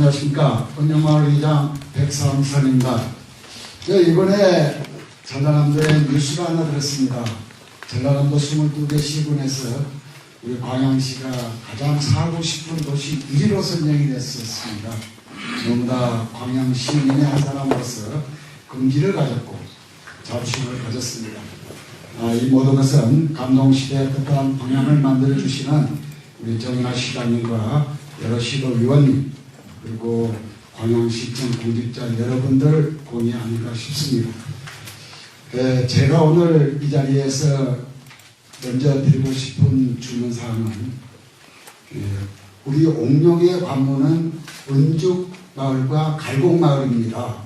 안녕하십니까. 은영마을 의장 백삼선입니다. 이번에 전라남도에 뉴스가 하나 들었습니다. 전라남도 22개 시군에서 우리 광양시가 가장 사고 싶은 도시 1위로 선정이 됐었습니다. 너무나 광양 시민의 한 사람으로서 긍지를 가졌고 자부심을 가졌습니다. 이 모든 것은 감동시대의 뜻한 방향을 만들어주시는 우리 정인하 시장님과 여러 시도위원님 그리고 광양시청 공직자 여러분들 공이 아닐까 싶습니다. 제가 오늘 이 자리에서 먼저 드리고 싶은 주문사항은 우리 옥룡의 관문은 은죽마을과 갈곡마을입니다.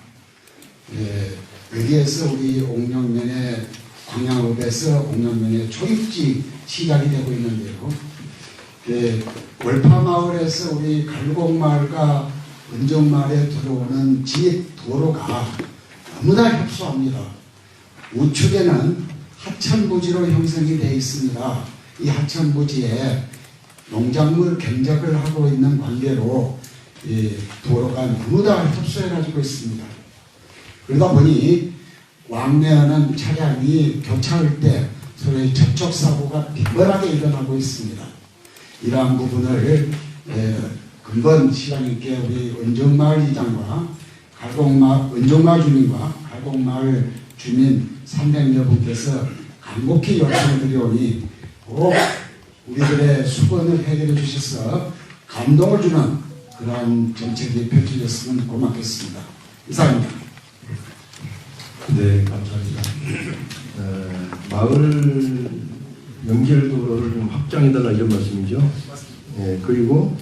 여기에서 우리 옥룡면의 광양읍에서 옥룡면의 초입지 시작이 되고 있는데요. 월파마을에서 우리 갈곡마을과 은죽마을에 들어오는 지역 도로가 너무나 협소합니다. 우측에는 하천부지로 형성이 되어 있습니다. 이 하천부지에 농작물 경작을 하고 있는 관계로 도로가 너무나 협소해 가지고 있습니다. 그러다 보니 왕래하는 차량이 교차할 때 서로의 접촉사고가 빈번하게 일어나고 있습니다. 이러한 부분을 근본 시장님께 우리 은정마을 이장과 은정마을 주민과 갈곡마을 주민 300여분께서 간곡히 요청을 드려오니 꼭 우리들의 수건을 해결해 주셔서 감동을 주는 그러한 정책이 펼쳐졌으면 고맙겠습니다. 이상입니다. 네, 감사합니다. 마을 연결도로를 좀 확장해달라 이런 말씀이죠. 그리고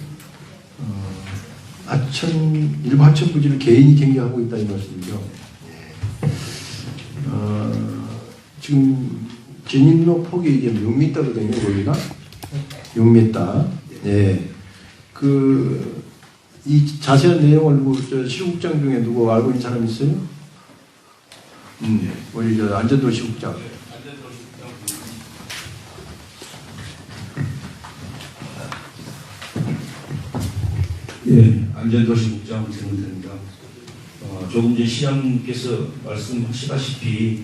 일부 하천 부지를 개인이 경계하고 있다 이 말씀이죠. 지금 진입로 폭이 이제 6m거든요. 거기가 6m. 이 자세한 내용을 시국장 중에 누구 알고 있는 사람 있어요? 우리 안전도 시국장. 안전도시국장 정은태입니다. 조금 전 시장님께서 말씀하시다시피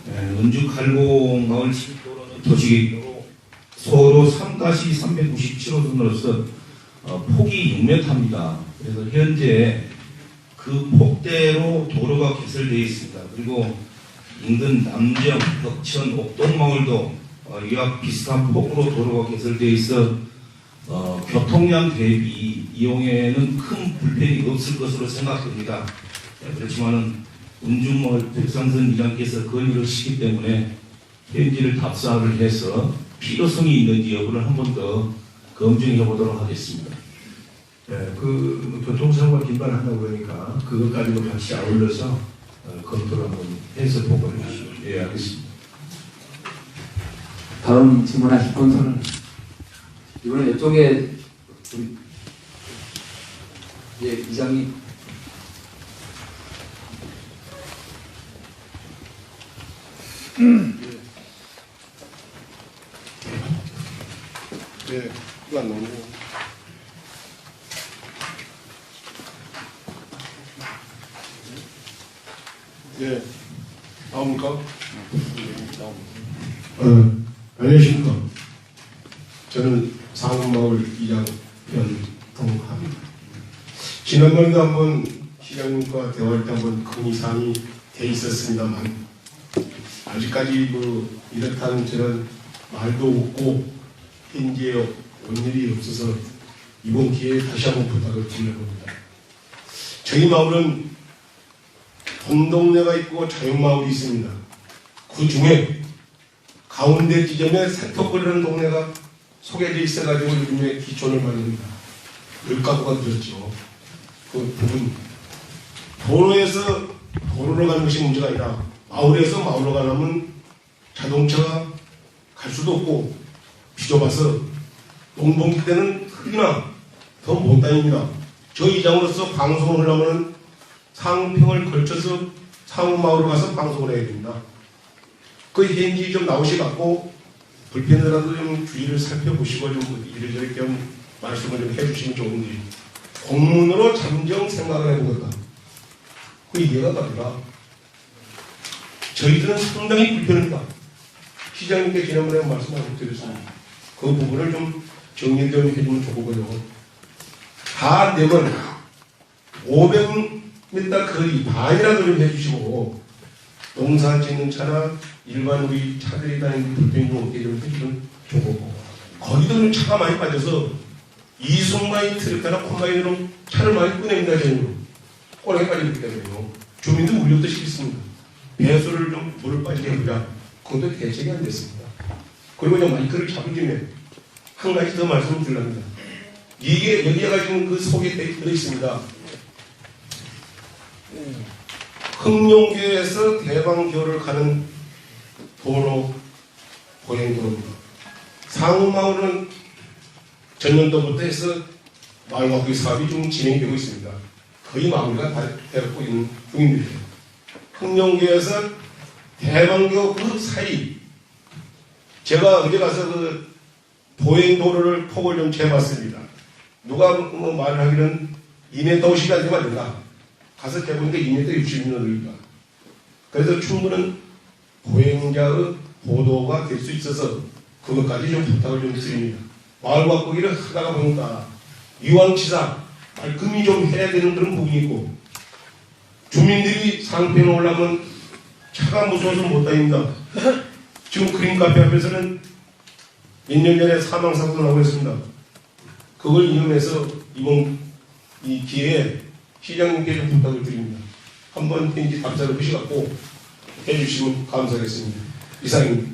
은주 갈곡마을 도로는 도시계획도로 소로 3-397호선으로서 폭이 6m입니다. 그래서 현재 그 폭대로 도로가 개설되어 있습니다. 그리고 인근 남정, 덕천, 옥동마을도 이와 비슷한 폭으로 도로가 개설되어 있어 교통량 대비 이용에는 큰 불편이 없을 것으로 생각됩니다. 그렇지만은 은주마을 백상선 이장께서 건의를 하시기 때문에 현지를 답사를 해서 필요성이 있는지 여부를 한 번 더 검증해 보도록 하겠습니다. 교통사고가 김발한다고 그러니까 그것까지도 같이 아울러서 검토를 한번 해서 보고를 하시죠. 알겠습니다. 다음 질문하실 분들은 이번에 이쪽에 우리 이장님 그건 너무 나옵니까? 안녕하십니까. 저는 상마을 이장 변동합니다. 지난번에도 한번 시장님과 대화할 때 한번 건의사항이 돼 있었습니다만 아직까지 이렇다는 저런 말도 없고 현지에 온 일이 없어서 이번 기회에 다시 한번 부탁을 드려봅니다. 저희 마을은 동동네가 있고 자연마을이 있습니다. 그 중에 가운데 지점에 산토거리라는 동네가 소개되어 있어가지고 요즘에 기촌을 말입니다. 10가구가 들었죠. 그 부분 도로에서 도로로 가는 것이 문제가 아니라 마을에서 마을로 가려면 자동차가 갈 수도 없고 비좁아서 농번기 때는 흙이나 더 못 다닙니다. 저 이장으로서 방송을 하려면 상평을 걸쳐서 상마을로 가서 방송을 해야 됩니다. 그 현지 좀 나오셔갖고 불편이라도 좀 주의를 살펴보시고 좀 이래저래 좀 말씀을 좀 해주시면 좋은데 공문으로 잠정 생각을 해보겠다. 그 이해가 갑니다. 저희들은 상당히 불편합니다. 시장님께 지난번에 말씀하고 드렸습니다. 그 부분을 좀 정리 좀 해주면 좋거든요. 다 안 되면 500m 거리 반이라도 좀 해주시고 농사 짓는 차나 일반 우리 차들이 다니는 불편이 좀 없게 좀 해주면 좋고 거기도 좀 차가 많이 빠져서 이승만이 트럭이나 콤바인으로 차를 많이 꺼냅니다. 저희는 꼬랑에 빠지기 때문에요. 주민들 우려도 시켰습니다. 배수를 좀 물을 빠지게 해보자. 그것도 대책이 안 됐습니다. 그리고 이제 마이크를 잡은 김에 한 가지 더 말씀을 드립니다. 이게 여기가 지금 그 속에 들어있습니다. 흥룡교에서 대방교를 가는 도로 보행도로입니다. 상우마을은 전년도부터 해서 마을과학기 사업이 좀 진행되고 있습니다. 거의 마무리가 다 되고 있는 중입니다. 흥룡교에서 대방교 그 사이 제가 어제 가서 그 보행도로를 폭을 좀 재봤습니다. 누가 뭐 말을 하기는 2m 50이 안 되면 안 된다. 가서 재보니까 2m 60이면 늘립니다. 그래서 충분한 보행자의 보도가 될 수 있어서 그것까지 좀 부탁을 좀 드립니다. 마을과학기를 하다가 보니까 이왕치사 말끔히 좀 해야 되는 그런 부분이 있고 주민들이 상편에 올라면 차가 무서워서 못 다닙니다. 지금 그린카페 앞에서는 몇 년 전에 사망사고도 나고 했습니다. 그걸 이용해서 이번 이 기회에 시장님께 좀 부탁을 드립니다. 한번 편지 답사를 하셔갖고 해주시면 감사하겠습니다. 이상입니다.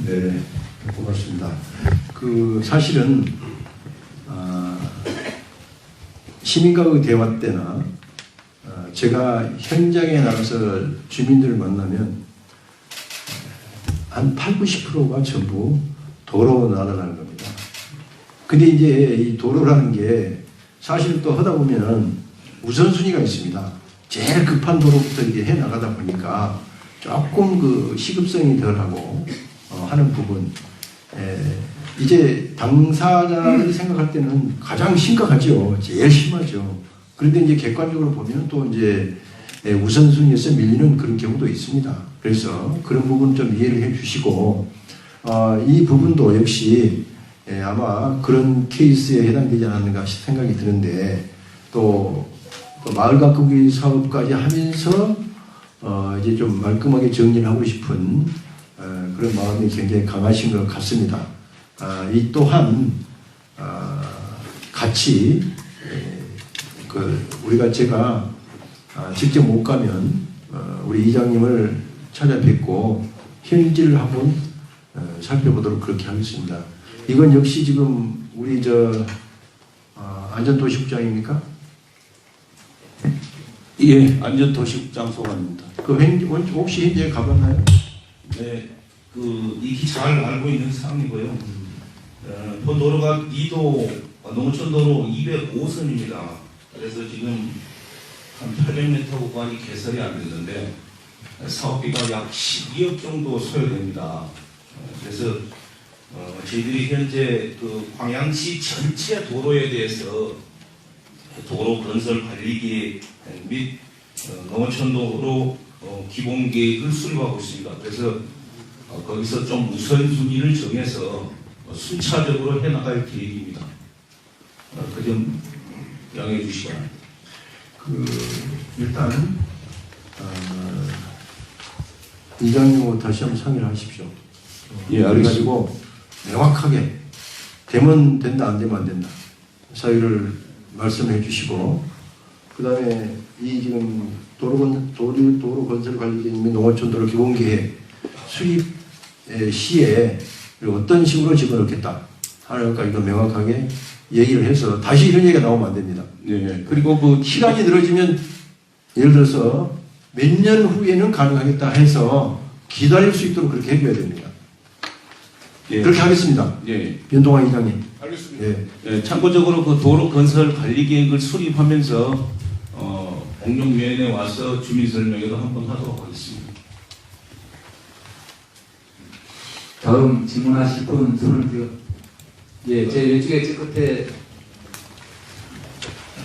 네, 고맙습니다. 그 사실은 시민과의 대화 때나 제가 현장에 나가서 주민들을 만나면 한 8, 90%가 전부 도로 날아가는 겁니다. 근데 이제 이 도로라는 게 사실 또 하다 보면 우선순위가 있습니다. 제일 급한 도로부터 이제 해 나가다 보니까 조금 그 시급성이 덜하고 하는 부분. 이제 당사자를 생각할 때는 가장 심각하죠. 제일 심하죠. 그런데 이제 객관적으로 보면 또 이제 우선순위에서 밀리는 그런 경우도 있습니다. 그래서 그런 부분 좀 이해를 해 주시고, 이 부분도 역시 아마 그런 케이스에 해당되지 않았는가 생각이 드는데, 또 마을 가꾸기 사업까지 하면서 이제 좀 말끔하게 정리를 하고 싶은 그런 마음이 굉장히 강하신 것 같습니다. 이 또한 같이 우리가 제가 직접 못 가면 우리 이장님을 찾아뵙고 현지를 한번 살펴보도록 그렇게 하겠습니다. 이건 역시 지금 우리 안전도시국장입니까? 예, 안전도시국장 소관입니다. 혹시 현지에 가봤나요? 네, 익히 잘 알고 있는 상황이고요. 도로가 2도 농촌도로 205선입니다. 그래서 지금 한 800m 구간이 개설이 안 됐는데 사업비가 약 12억 정도 소요됩니다. 그래서 저희들이 현재 그 광양시 전체 도로에 대해서 도로 건설 관리계획 및 농어촌도로 기본 계획을 수립하고 있습니다. 그래서 거기서 좀 우선순위를 정해서 순차적으로 해나갈 계획입니다. 그 점 양해해 주시기 바랍니다. 일단 이장님하고 다시 한번 상의를 하십시오. 예, 그래가지고 명확하게 되면 된다, 안 되면 안 된다 사유를 말씀해 주시고, 그 다음에 이 지금 도로 건설 관리계획 농어촌 도로 기본계획 수립 시에 어떤 식으로 집어넣겠다 하는 것까지도 명확하게 얘기를 해서 다시 이런 얘기가 나오면 안 됩니다. 예, 그리고 그 시간이 늘어지면 예를 들어서 몇 년 후에는 가능하겠다 해서 기다릴 수 있도록 그렇게 해줘야 됩니다. 예. 그렇게 하겠습니다. 예. 변동환 이장님. 알겠습니다. 예. 예, 참고적으로 그 도로 건설 관리 계획을 수립하면서 공룡위원회에 와서 주민 설명회도 한번 하도록 하겠습니다. 다음 질문하실 분 손을 들어. 예, 제 왼쪽에 제 끝에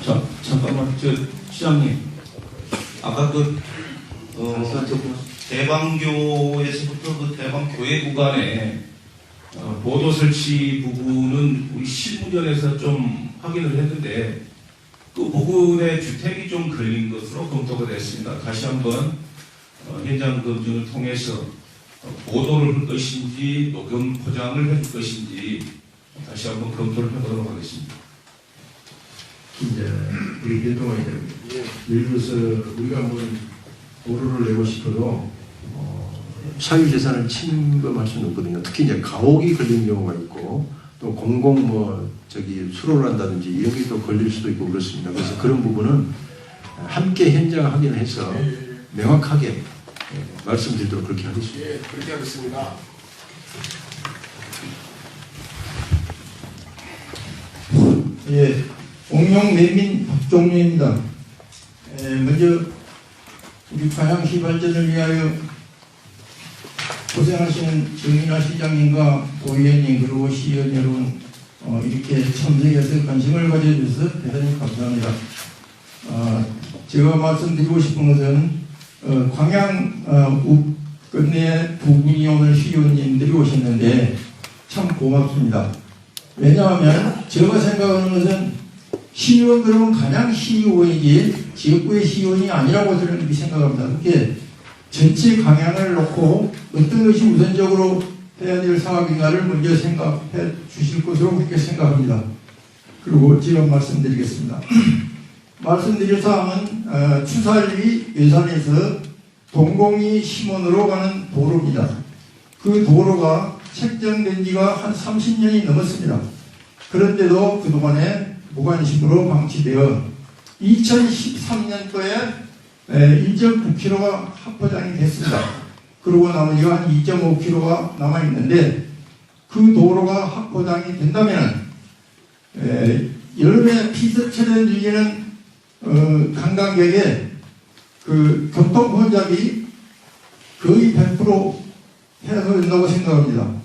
자, 잠깐만, 시장님. 아까 대방교에서부터 그 대방교회 구간에 보도 설치 부분은 우리 실무전에서 좀 확인을 했는데 그 부분에 주택이 좀 걸린 것으로 검토가 됐습니다. 다시 한번 현장 검증을 통해서 보도를 할 것인지 녹음 포장을 할 것인지 다시 한번 검토를 해보도록 하겠습니다. 이제 우리 대통령이 예를 들어서 우리가 뭐 도로를 내고 싶어도 사유재산을 침범할 수는 없거든요. 특히 이제 가옥이 걸린 경우가 있고 또 공공 수로를 한다든지 이런 게 또 걸릴 수도 있고 그렇습니다. 그래서 그런 부분은 함께 현장 확인해서 명확하게 말씀드리도록 그렇게 하겠습니다. 예, 그렇게 하겠습니다. 예, 옥룡 매민 박종료입니다. 먼저 우리 가양시 발전을 위하여 고생하시는 정인아 시장님과 도의원님 그리고 시의원 여러분 이렇게 참석해서 관심을 가져주셔서 대단히 감사합니다. 제가 말씀드리고 싶은 것은 광양 끝내 두 분이 오늘 시의원님들이 오셨는데 참 고맙습니다. 왜냐하면 제가 생각하는 것은 시의원 그러면 가양 시의원이지 지역구의 시의원이 아니라고 저는 이렇게 생각합니다. 그렇게 전체 강양을 놓고 어떤 것이 우선적으로 해야 될 사업인가를 먼저 생각해 주실 것으로 그렇게 생각합니다. 그리고 제가 말씀드리겠습니다. 말씀드릴 사항은 추살리 예산에서 동공이 심원으로 가는 도로입니다. 그 도로가 책정된 지가 한 30년이 넘었습니다. 그런데도 그동안에 무관심으로 방치되어 2013년도에 1.9km가 합포장이 됐습니다. 그리고 나머지가 한 2.5km가 남아있는데 그 도로가 합포장이 된다면 여름에 피서철에 밀리는 관광객의 그 교통 혼잡이 거의 100% 해소된다고 생각합니다.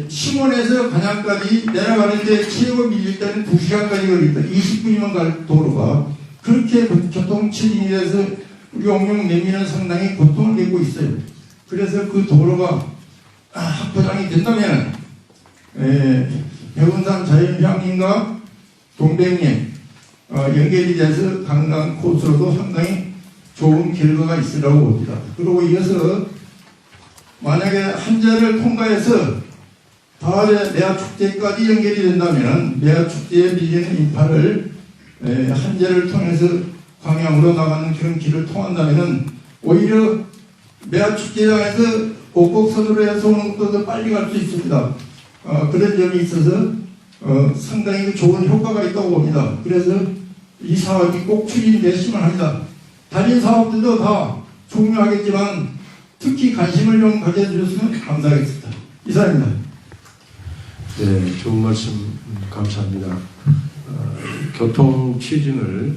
심원에서 간양까지 내려가는데 최고 밀릴 때는 2시간까지 걸립니다. 20분이면 갈 도로가 그렇게 교통 체증이 돼서 우리 옥룡 매미는 상당히 고통을 겪고 있어요. 그래서 그 도로가 합포장이 된다면 백운산 자연휴양림과 동백림 연결이 돼서 관광 코스로도 상당히 좋은 결과가 있으라고 봅니다. 그리고 이어서 만약에 한제를 통과해서 다음에 매화축제까지 연결이 된다면 매화축제에 밀리는 인파를 한제를 통해서 광양으로 나가는 그런 길을 통한다면 오히려 매화축제장에서 꼭꼭선으로 해서 오는 것도 더 빨리 갈 수 있습니다. 그런 점이 있어서 상당히 좋은 효과가 있다고 봅니다. 그래서 이 사업이 꼭 추진됐으면 합니다. 다른 사업들도 다 중요하겠지만 특히 관심을 좀 가져주셨으면 감사하겠습니다. 이상입니다. 네, 좋은 말씀 감사합니다. 교통 체증을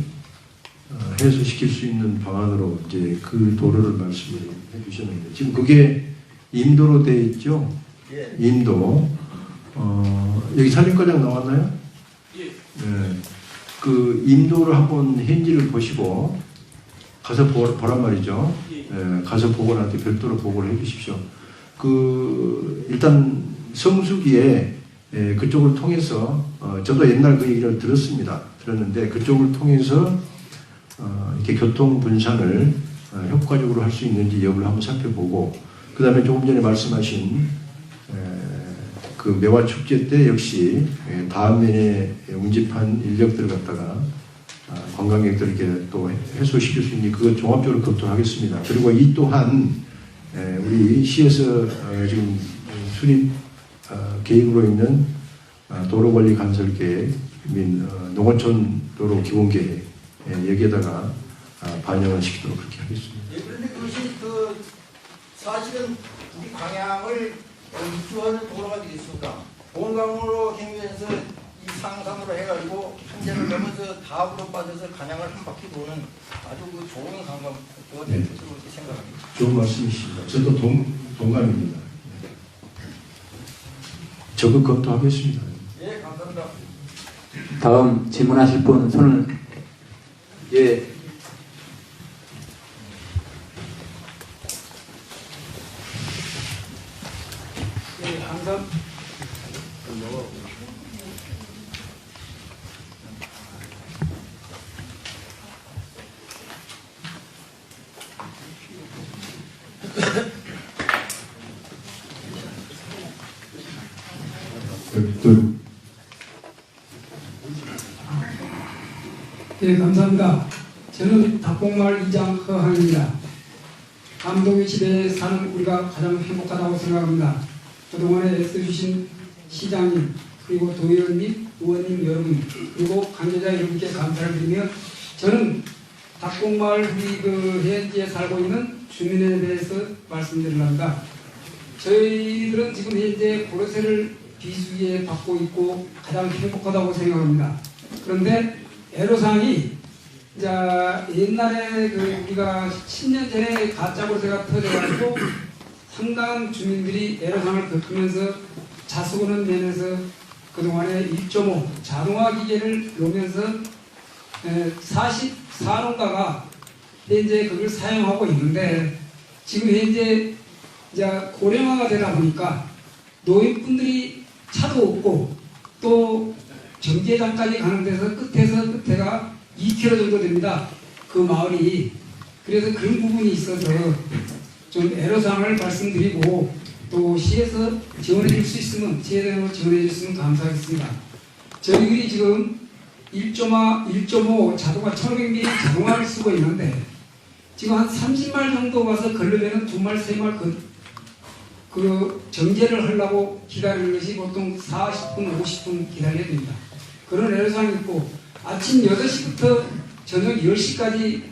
해소시킬 수 있는 방안으로 이제 그 도로를 말씀을 해주셨는데 지금 그게 임도로 되어 있죠? 예. 임도. 여기 사진과장 나왔나요? 예. 네. 그 임도를 한번 현지를 보시고 가서 보란 말이죠. 예. 가서 보고 나한테 별도로 보고를 해주십시오. 일단 성수기에 그쪽을 통해서 저도 옛날 그 얘기를 들었는데 그쪽을 통해서 이렇게 교통 분산을 효과적으로 할 수 있는지 여부를 한번 살펴보고 그 다음에 조금 전에 말씀하신 그 매화 축제 때 역시 다음면에 운집한 인력들을 갖다가 관광객들에게 또 해소시킬 수 있는 그거 종합적으로 검토하겠습니다. 그리고 이 또한 우리 시에서 지금 수립 계획으로 있는 도로관리 건설 계획 및 농어촌 도로 기본 계획 여기에다가 반영을 시키도록 그렇게 하겠습니다. 예, 그런데 그것이 사실은 우리 광양을 입주하는 도로가 되겠습니다. 본강으로 경유해서 이 상상으로 해가지고 한제를 넘어서 다음으로 빠져서 간양을 한 바퀴 도는 아주 그 좋은 관광도가 될 것으로 이렇게 생각합니다. 좋은 말씀이십니다. 저도 동감입니다. 적극 검토하겠습니다. 예, 감사합니다. 다음 질문하실 분 손을 예. 네, 항상 네, 감사합니다. 저는 닭봉마을 이장 허항입니다. 감동의 집에 사는 우리가 가장 행복하다고 생각합니다. 그동안에 애써주신 시장님, 그리고 도의원님, 의원님 여러분, 그리고 관계자 여러분께 감사를 드리며 저는 닭봉마을 우리 그 해안지에 살고 있는 주민에 대해서 말씀드리려 합니다. 저희들은 지금 현재 보너스를 비수기에 받고 있고 가장 행복하다고 생각합니다. 그런데 애로사항이 이제 옛날에 그 우리가 10년 전에 가짜 보세가 터져가지고 상당한 주민들이 애로사항을 겪으면서 자수고는 면에서 그동안에 1.5 자동화 기계를 놓으면서 44농가가 현재 그걸 사용하고 있는데 지금 현재 이제 고령화가 되다 보니까 노인분들이 차도 없고 또 정계장까지 가는 데서 끝에서 끝에가 2km 정도 됩니다. 그 마을이. 그래서 그런 부분이 있어서 좀 애로사항을 말씀드리고 또 시에서 지원해 줄 수 있으면 지혜대로 지원해 주시면 감사하겠습니다. 저희들이 지금 1.5 자동화 1500mm 자동화를 쓰고 있는데 지금 한 30말 정도 와서 걸르면 2말 3말 그 정제를 하려고 기다리는 것이 보통 40분 50분 기다려야 됩니다. 그런 애로사항이 있고 아침 8시부터 저녁 10시까지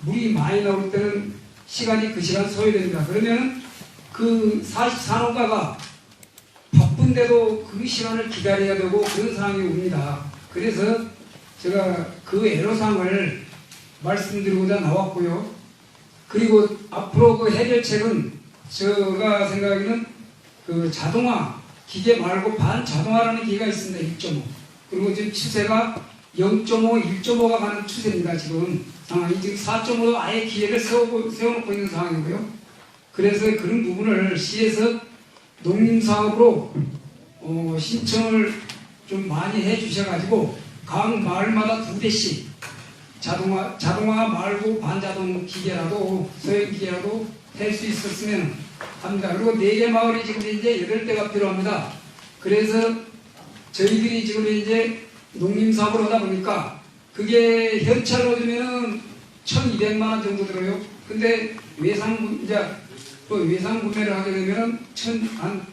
물이 많이 나올 때는 시간이 그 시간 소요됩니다. 그러면 그 44농가가 바쁜데도 그 시간을 기다려야 되고 그런 상황이 옵니다. 그래서 제가 그 애로사항을 말씀드리고자 나왔고요. 그리고 앞으로 그 해결책은 제가 생각하기는 그 자동화 기계 말고 반자동화라는 기계가 있습니다. 1.5. 그리고 지금 추세가 0.5, 1.5가 가는 추세입니다. 지금 상황이 지금 4.5도 아예 기계를 세워놓고 있는 상황이고요. 그래서 그런 부분을 시에서 농림사업으로 신청을 좀 많이 해주셔가지고 각 마을마다 2대씩 자동화 말고 반자동 기계라도 소형 기계라도 할 수 있었으면 합니다. 그리고 4개 마을이 지금 이제 8대가 필요합니다. 그래서 저희들이 지금 이제 농림사업을 하다 보니까 그게 현찰로 주면은 1,200만원 정도 들어요. 근데 외상 구매를 하게 되면은 한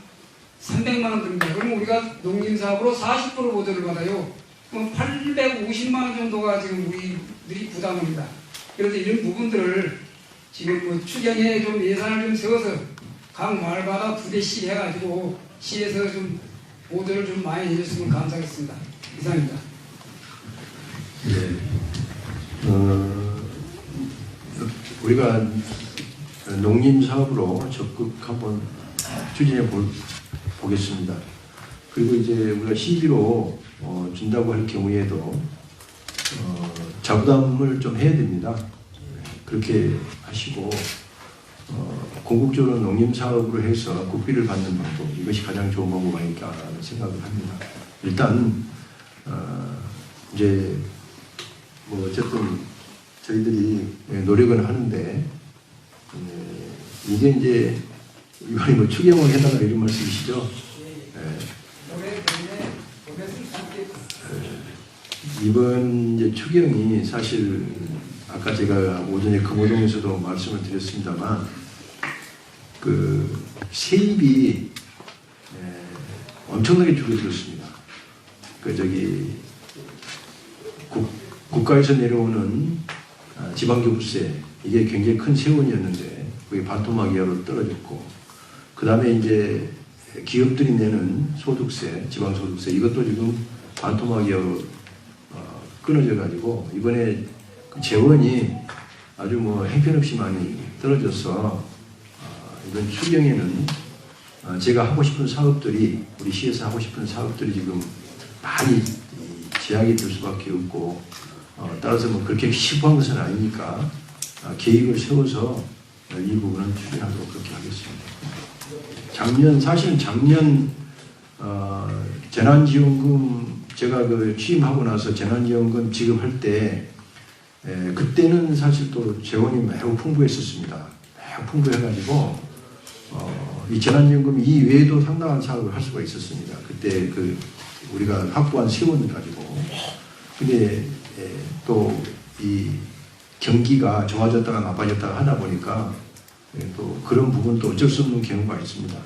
300만원 듭니다. 그럼 우리가 농림사업으로 40% 보조를 받아요. 그럼 850만원 정도가 지금 우리들이 부담합니다. 그래서 이런 부분들을 지금 뭐 추경에 좀 예산을 좀 세워서 각 마을마다 2대씩 해가지고 시에서 좀 보조를 좀 많이 해줬으면 감사하겠습니다. 이상입니다. 네. 우리가 농림사업으로 적극 한번 추진해 보겠습니다. 그리고 이제 우리가 시비로 준다고 할 경우에도 자부담을 좀 해야 됩니다. 그렇게 하시고 궁극적으로 농림사업으로 해서 국비를 받는 방법, 이것이 가장 좋은 방법 아닐까 생각을 합니다. 일단 이제 뭐 어쨌든 저희들이 노력은 하는데 이게 이제 이번에 뭐 추경을 해달라 이런 말씀이시죠? 이번 이제 추경이 사실 아까 제가 오전에 금호동에서도 말씀을 드렸습니다만 그 세입이 엄청나게 줄어들었습니다. 그 저기 국가에서 내려오는 지방교부세 이게 굉장히 큰 세원이었는데 그게 반토막 이하로 떨어졌고 그 다음에 이제 기업들이 내는 소득세, 지방소득세 이것도 지금 반토막 이하로 끊어져 가지고 이번에 그 재원이 아주 뭐 형편없이 많이 떨어져서 이번 추경에는 제가 하고 싶은 사업들이 우리 시에서 하고 싶은 사업들이 지금 많이 제약이 될 수밖에 없고 따라서 뭐 그렇게 시부한 것은 아니니까 계획을 세워서 이 부분은 추진하도록 그렇게 하겠습니다. 사실은 작년 재난지원금 제가 그 취임하고 나서 재난지원금 지급할 때 그때는 사실 또 재원이 매우 풍부했었습니다. 매우 풍부해가지고 이 재난지원금 이외에도 상당한 사업을 할 수가 있었습니다. 그때 그 우리가 확보한 세원 가지고. 근데 또 이 경기가 좋아졌다가 나빠졌다가 하다 보니까 또 그런 부분도 어쩔 수 없는 경우가 있습니다.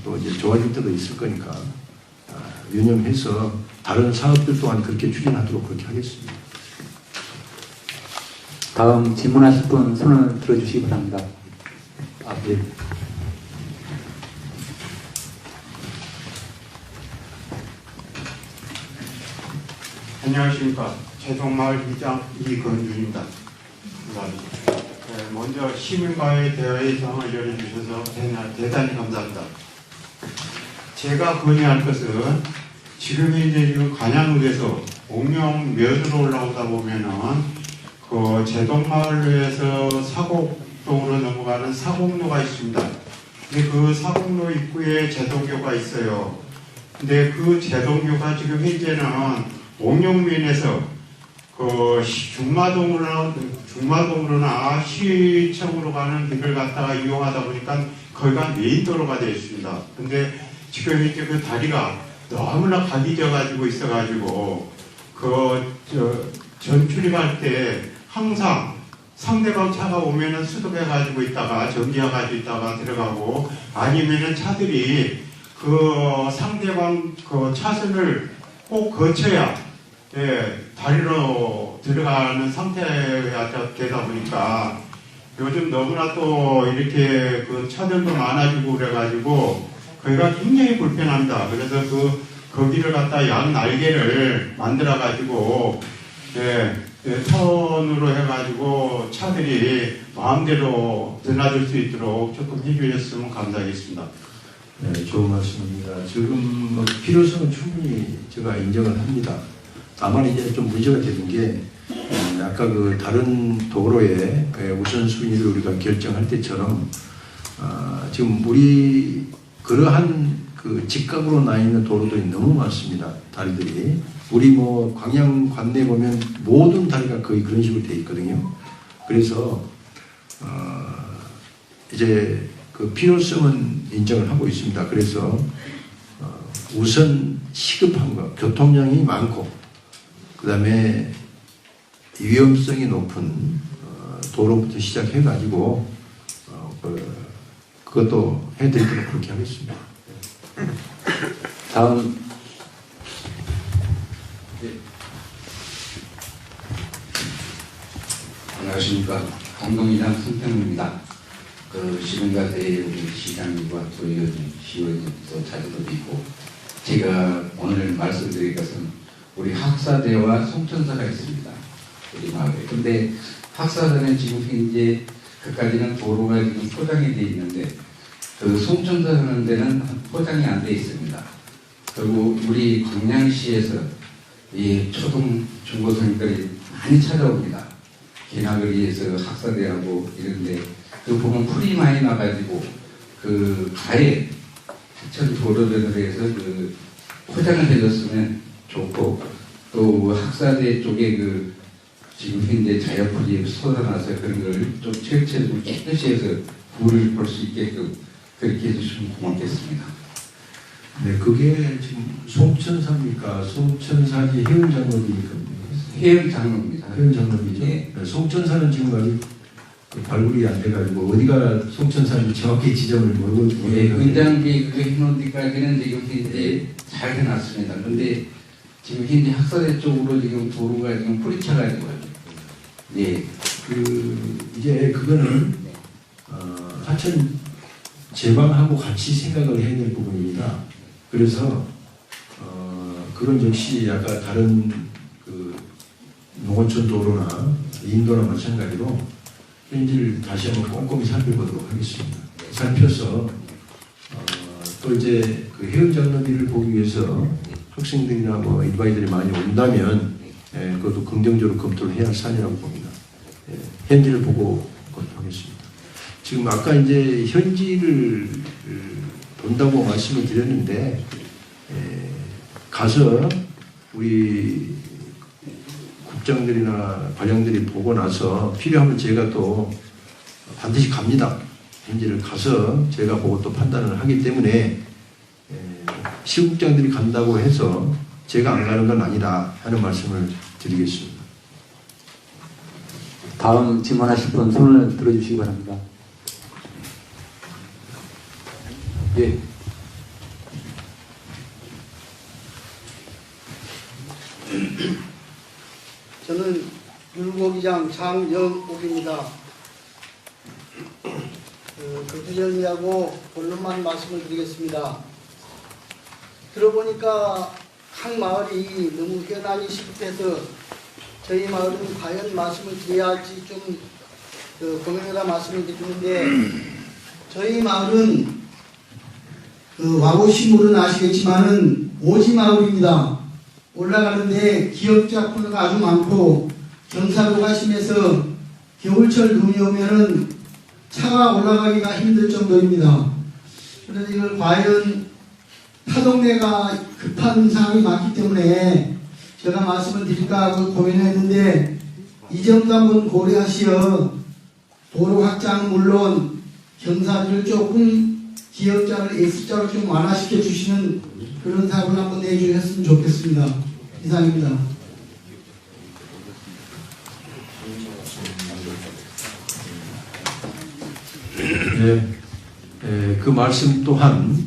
또 이제 좋아질 때도 있을 거니까 유념해서 다른 사업들 또한 그렇게 추진하도록 그렇게 하겠습니다. 다음 질문하실 분 손을 들어주시기 바랍니다. 네. 안녕하십니까. 제동마을 이장 이건준입니다. 먼저 시민과의 대화의 장을 열어주셔서 대단히 감사합니다. 제가 건의할 것은 지금 관양읍에서 옥명면으로 올라오다 보면은 그 제동마을에서 사곡동으로 넘어가는 사곡로가 있습니다. 근데 그 사곡로 입구에 제동교가 있어요. 근데 그 제동교가 지금 현재는 옥명면에서 그 중마동으로나 시청으로 가는 길을 갖다가 이용하다 보니까 거기가 메인도로가 되어 있습니다. 근데 지금 이제 그 다리가 너무나 각이 져가지고 있어가지고 전출입할 때 항상 상대방 차가 오면은 수습해가지고 있다가 정지해가지고 있다가 들어가고 아니면은 차들이 그 상대방 그 차선을 꼭 거쳐야 다리로 들어가는 상태가 되다 보니까 요즘 너무나 또 이렇게 그 차들도 많아지고 그래가지고 거기가 굉장히 불편합니다. 그래서 거기를 갖다 양 날개를 만들어가지고 턴으로 해가지고 차들이 마음대로 드나들 수 있도록 조금 해주셨으면 감사하겠습니다. 네, 좋은 말씀입니다. 지금 뭐 필요성은 충분히 제가 인정을 합니다. 다만 이제 좀 문제가 되는 게 아까 그 다른 도로의 우선순위를 우리가 결정할 때처럼 지금 우리 그러한 그 직각으로 나 있는 도로들이 너무 많습니다. 다리들이 우리 뭐 광양 관내 보면 모든 다리가 거의 그런 식으로 돼 있거든요. 그래서 이제 그 필요성은 인정을 하고 있습니다. 그래서 우선 시급한 거, 교통량이 많고 그 다음에 위험성이 높은 도로부터 시작해가지고 그것도 해드리도록 그렇게 하겠습니다. 다음 안녕하십니까. 감동이장 손평입니다. 그 시민가대의 우리 시장님과 또 시의원님도 자주도 뵙고 제가 오늘 말씀드릴 것은 우리 학사대와 송천사가 있습니다. 우리 마을에. 근데 학사대는 지금 현재 그까지는 도로가 지금 포장이 되어 있는데 그 송천사 하는 데는 포장이 안 되어 있습니다. 그리고 우리 광양시에서 이 초등 중고등들이 많이 찾아옵니다. 개학을 위해서 학사대하고 이런데 그 보면 풀이 많이 나가지고 그 가에 하천 도로변으로 해서 그 포장을 해줬으면 좋고 또 학사대 쪽에 그 지금 현재 자연풀이 쏟아나서 그런 걸 좀 체육체육을 깨끗이 해서 물을 볼 수 있게끔 그렇게 해주시면 고맙겠습니다. 네, 그게 지금 송천사입니까? 송천사지 해운장로입니까? 해운장로입니다. 해운장로이죠. 네. 송천사는 지금 아직 발굴이 안 돼가지고 어디가 송천사인지 정확히 지점을 모르고 네, 은장비 그거 해놓은 데까지는 지금 현재 잘 해놨습니다. 근데 지금 현재 학사대 쪽으로 지금 도로가 지금 풀이 차가지고요. 네. 이제 그거는 하천 제방하고 같이 생각을 해야 될 부분입니다. 그래서 그건 역시 아까 다른 그 농어촌 도로나 인도나 마찬가지로 현지를 다시 한번 꼼꼼히 살펴보도록 하겠습니다. 살펴서 또 이제 그 해운장로비를 보기 위해서 학생들이나 뭐 일반인들이 많이 온다면 그것도 긍정적으로 검토를 해야 할 사안이라고 봅니다. 현지를 보고 하겠습니다. 지금 아까 이제 현지를 본다고 말씀을 드렸는데 가서 우리 국장들이나 과장들이 보고 나서 필요하면 제가 또 반드시 갑니다. 현지를 가서 제가 보고 또 판단을 하기 때문에 시국장들이 간다고 해서 제가 안 가는 건 아니다 하는 말씀을 드리겠습니다. 다음 질문하실 분 손을 들어주시기 바랍니다. 예. 저는 율곡이장 장영옥입니다. 거두절미하고 본론만 말씀을 드리겠습니다. 들어보니까 각 마을이 너무 현안이 시급해서 저희 마을은 과연 말씀을 드려야 할지 좀 고민하다 말씀을 드리는데, 저희 마을은 와보신 분은 아시겠지만은 오지 마을입니다. 올라가는데 기업자 코너가 아주 많고 경사도가 심해서 겨울철 눈이 오면은 차가 올라가기가 힘들 정도입니다. 그래서 이걸 과연 타 동네가 급한 상황이 많기 때문에 제가 말씀을 드릴까 하고 고민했는데, 이 점도 한번 고려하시어 도로 확장 물론 경사도를 조금 기업자를 S자로 좀 완화시켜 주시는 그런 사업을 한번 내주셨으면 좋겠습니다. 이상입니다. 그 말씀 또한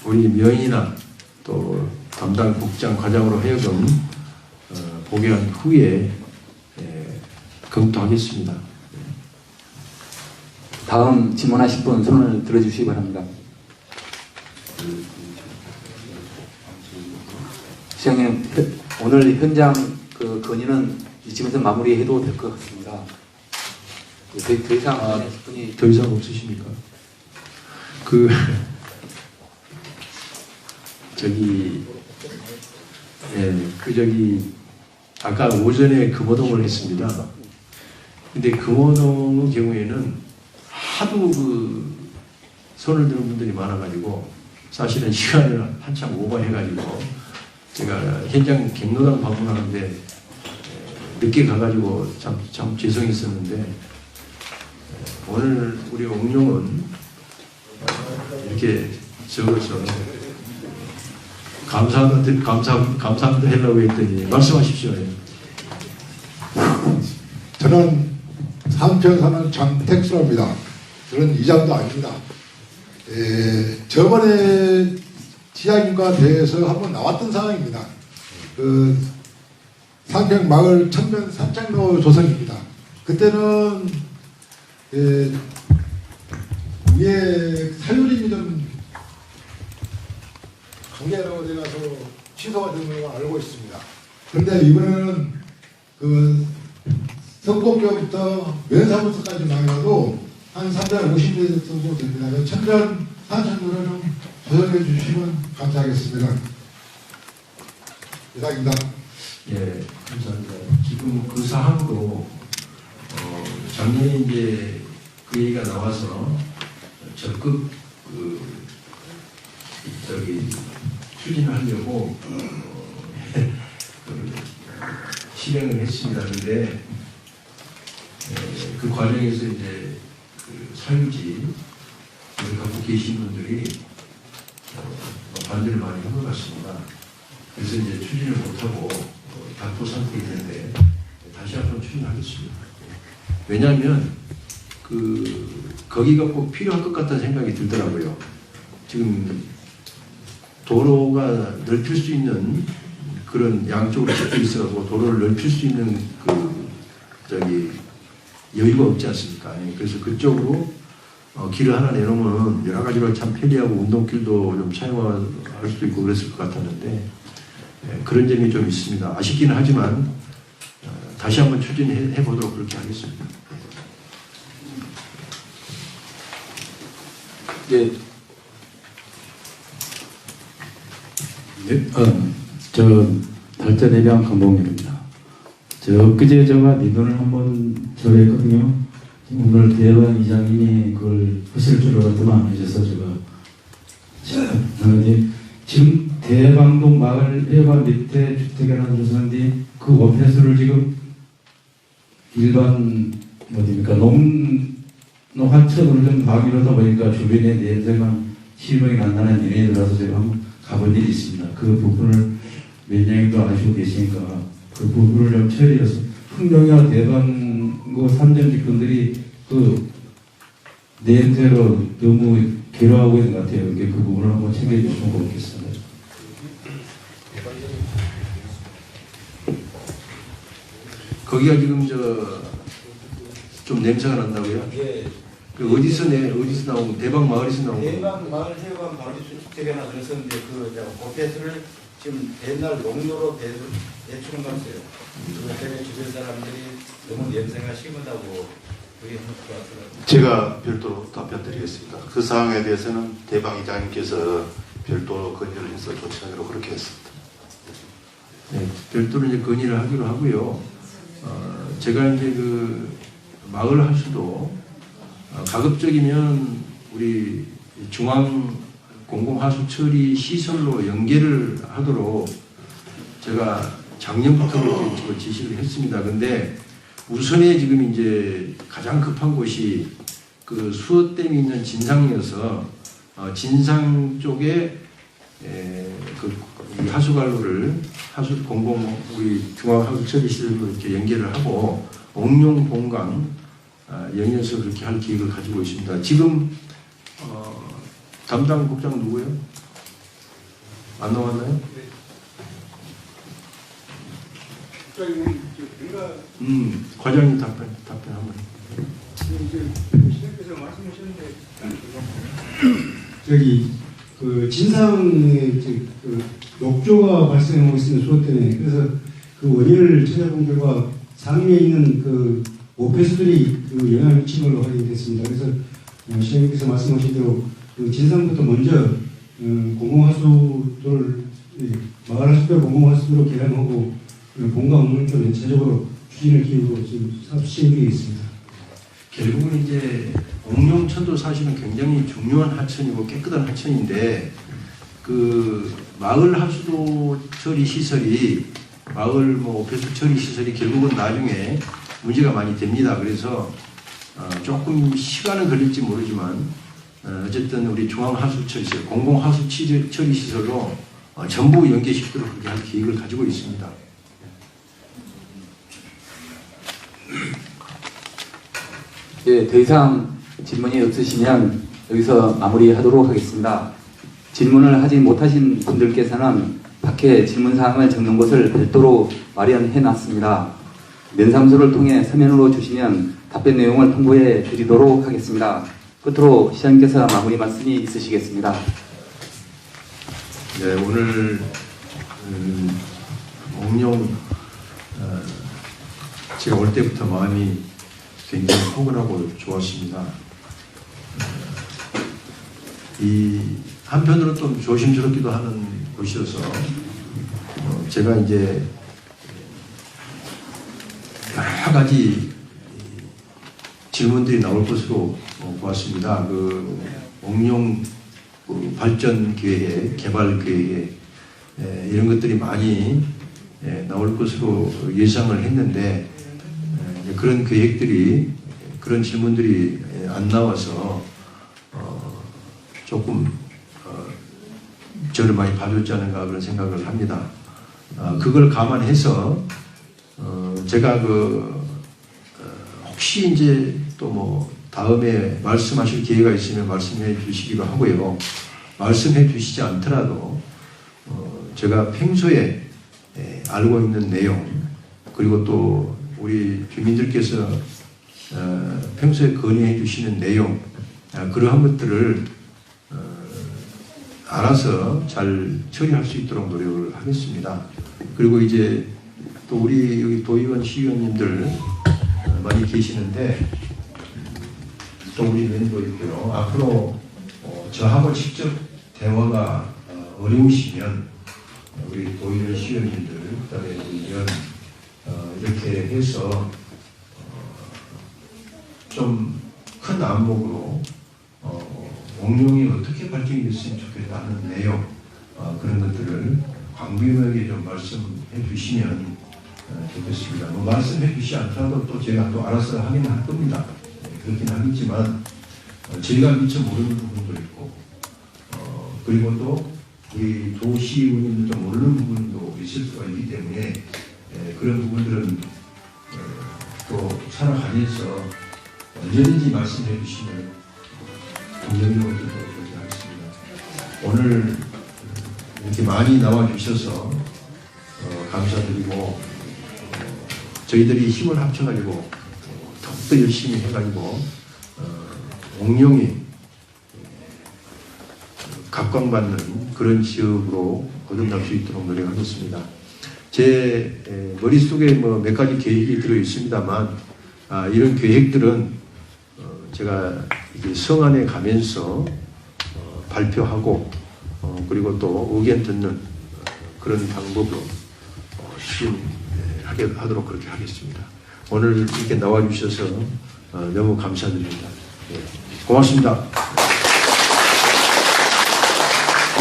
우리 명인이나 또 담당 국장 과장으로 하여금 보게 한 후에 검토하겠습니다. 다음 질문하실 분 손을 들어주시기 바랍니다. 시장님, 오늘 현장 건의는 이쯤에서 마무리해도 될 것 같습니다. 더 이상 하실 분이 더 이상 없으십니까? 아까 오전에 금호동을 했습니다. 근데 금호동의 경우에는 하도 손을 드는 분들이 많아가지고 사실은 시간을 한참 오버해가지고 제가 현장 경로당 방문하는데 늦게 가가지고 참 죄송했었는데, 오늘 우리 옥룡은 이렇게 적어서 감사합니다 하려고 했더니 말씀하십시오. 저는 삼천 사는 장택수입니다. 저는 이장도 아닙니다. 저번에 지자님과 대해서 한번 나왔던 상황입니다. 상평 마을 천면 산장로 조성입니다. 그때는 위에 사유림이 좀 강제로 돼가서 취소가 된 걸로 알고 있습니다. 그런데 이번에는 성공교부터 면사무소까지 나가도 한 350m 정도 됩니다. 천전 산천로를 좀 조성해 주시면 감사하겠습니다. 이상입니다. 예, 감사합니다. 지금 그 사항도 작년에 이제 그 얘기가 나와서 적극 추진하려고 실행을 했습니다. 그런데 그 과정에서 이제 사유지 갖고 계신 분들이 반대를 많이 한 것 같습니다. 그래서 이제 추진을 못하고 답보 상태에 있는데 다시 한번 추진하겠습니다. 왜냐하면 거기가 꼭 필요할 것 같다는 생각이 들더라고요. 지금 도로가 넓힐 수 있는 그런 양쪽으로 섞여 있어가지고 도로를 넓힐 수 있는 여유가 없지 않습니까? 그래서 그쪽으로 길을 하나 내놓으면 여러 가지로 참 편리하고 운동길도 좀 사용할 수도 있고 그랬을 것 같았는데 그런 점이 좀 있습니다. 아쉽기는 하지만 다시 한번 추진해 보도록 그렇게 하겠습니다. 네. 네, 발전에 대한 감봉입니다. 그제 제가 민원을 한번 처리했거든요. 오늘 대의원 이장님이 그걸 하실 줄 알았더만 안 해줘서 제가 지금 대방동 마을 해관 밑에 주택이 하나 들어서는데 그 오폐수를 지금 일반 어디입니까 농화천으로 좀 방위로다 보니까 주변에 냄새가 실명이 난다는 일이 들어서 제가 한번 가본 일이 있습니다. 그 부분을 면장님도 아시고 계시니까 그 부분을 좀 처리해서 흥정이와 대방고 삼전 직군들이 그 냄새로 너무 괴로워하고 있는 것 같아요. 그 부분을 한번 챙겨주시면 고맙겠습니다. 거기가 지금 좀 냄새가 난다고요? 예. 그 어디서 나온 대방 마을에서 나온 거예요? 대방 마을 해관 바로 주택에나 그래서 이제 오폐수를 지금 옛날 농로로 대충 갔어요. 그것 때문에 주변 사람들이 너무 냄새가 심하다고 그게 한것 같더라고요. 제가 별도로 답변드리겠습니다. 그 사항에 대해서는 대방 이장님께서 별도로 건의를 해서 조치하기로 그렇게 했습니다. 네, 별도로 이제 건의를 하기로 하고요. 제가 이제 그 마을 하수도 가급적이면 우리 중앙 공공하수 처리 시설로 연계를 하도록 제가 작년부터 그렇게 지시를 했습니다. 근데 우선에 지금 이제 가장 급한 곳이 그 수어댐이 있는 진상이어서 진상 쪽에 그 하수관로를 우리 중앙하수처리시설로 이렇게 연계를 하고 옥룡 본강 연이어서 그렇게 할 계획을 가지고 있습니다. 지금 담당 국장 누구예요? 안 나왔나요? 과장님 답변 한번. 시장께서 말씀하셨는데 그 진상의 그 녹조가 발생하고 있습니다. 수어 때문에. 그래서 그 원인을 찾아본 결과 상류에 있는 그 오폐수들이 그 영향을 미친 걸로 확인이 됐습니다. 그래서 시장님께서 말씀하신 대로 그 진상부터 먼저 공공하수도를 마을 하수도 공공하수도로 개량하고 본강 업무를 좀 전체적으로 추진을 기울이고 지금 사업 시행 중에 있습니다. 결국은 이제 옥룡천도 사실은 굉장히 중요한 하천이고 깨끗한 하천인데 그 마을 하수도 처리 시설이 마을 오폐수 처리 시설이 결국은 나중에 문제가 많이 됩니다. 그래서 조금 시간은 걸릴지 모르지만 어쨌든 우리 중앙하수처리시설, 공공하수처리시설로 전부 연계시키도록 그렇게 할 계획을 가지고 있습니다. 예, 더 이상 질문이 없으시면 여기서 마무리하도록 하겠습니다. 질문을 하지 못하신 분들께서는 밖에 질문사항을 적는 곳을 별도로 마련해 놨습니다. 면사무소를 통해 서면으로 주시면 답변 내용을 통보해 드리도록 하겠습니다. 끝으로 시장님께서 마무리 말씀이 있으시겠습니다. 네, 오늘 옥룡 제가 올 때부터 마음이 굉장히 포근하고 좋았습니다. 이 한편으로 좀 조심스럽기도 하는 곳이어서 제가 이제 여러 가지 질문들이 나올 것으로 보았습니다. 그 옥룡 발전 계획, 개발 계획 이런 것들이 많이 나올 것으로 예상을 했는데 그런 계획들이 그런 질문들이 안 나와서 조금 저를 많이 봐줬지 않은가 그런 생각을 합니다. 그걸 감안해서 제가 혹시 이제 또 뭐 다음에 말씀하실 기회가 있으면 말씀해 주시기로 하고요. 말씀해 주시지 않더라도 제가 평소에 알고 있는 내용 그리고 또 우리 주민들께서 평소에 건의해 주시는 내용 그러한 것들을 알아서 잘 처리할 수 있도록 노력을 하겠습니다. 그리고 이제 또 우리 여기 도의원 시의원님들 많이 계시는데 또 우리 멤버 있고요. 앞으로 저하고 직접 대화가 어려우시면 우리 도의원 시의원님들 그다음에 이런 이렇게 해서 좀 큰 안목으로 옥룡이 어떻게 발전이 됐으면 좋겠다 하는 내용 그런 것들을 광범위하게 좀 말씀해 주시면 좋겠습니다. 뭐 말씀해 주시지 않더라도 또 제가 또 알아서 하긴 할 겁니다. 그렇긴 하겠지만 저희가 미처 모르는 부분도 있고 그리고 또 우리 도시의원님도 좀 모르는 부분도 있을 수가 있기 때문에 그런 부분들은 또 살아가면서 언제든지 말씀해 주시면 동정으로 그렇게 하겠습니다. 오늘 이렇게 많이 나와 주셔서 감사드리고 저희들이 힘을 합쳐가지고 더욱더 열심히 해가지고 옥룡이 각광받는 그런 지역으로 거듭날 수 있도록 노력하겠습니다. 제 머릿속에 뭐 몇 가지 계획이 들어 있습니다만 이런 계획들은 제가 이제 성안에 가면서 발표하고 그리고 또 의견 듣는 그런 방법으로 실행하도록 그렇게 하겠습니다. 오늘 이렇게 나와주셔서 너무 감사드립니다. 고맙습니다.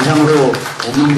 이상으로 옥룡